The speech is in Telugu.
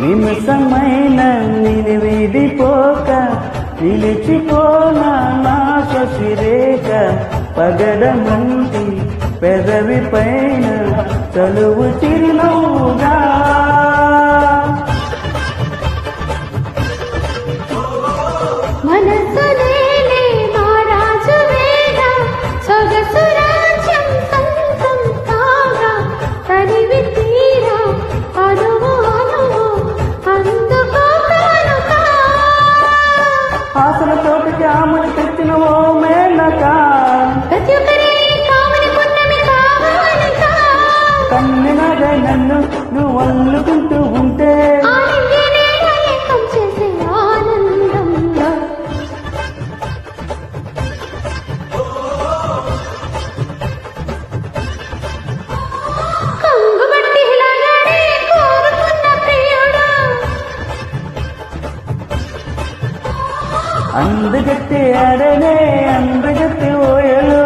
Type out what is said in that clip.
నిమిషమైన నిన్ను విడిపోక నిలిచిపోనా నా శశిరేఖ పగడమంటి పెదవి పైన చలువు చిరునవ్వుగా మనసులేలే మారాజు వేగ సొగసు రాజ్యం సంతం కాగా తనివి తీరా అనువు అనువు అందుకో కానుక ఆసన తోటకి ఆమని తెచ్చిన ఓ మేనక ప్రతి ఒక్కరి కామని పున్నమి కావాలక కన్నెనగా నన్ను నువ్వు అల్లుకుంటూ ఉంటే ఆలింగనే ఏకం చేసే ఆనందంలో కంగుబట్టి ఇలాగనే కోరుకున్న ప్రియుడా అందగట్టి ఆడనే అందగట్టి ఓయలు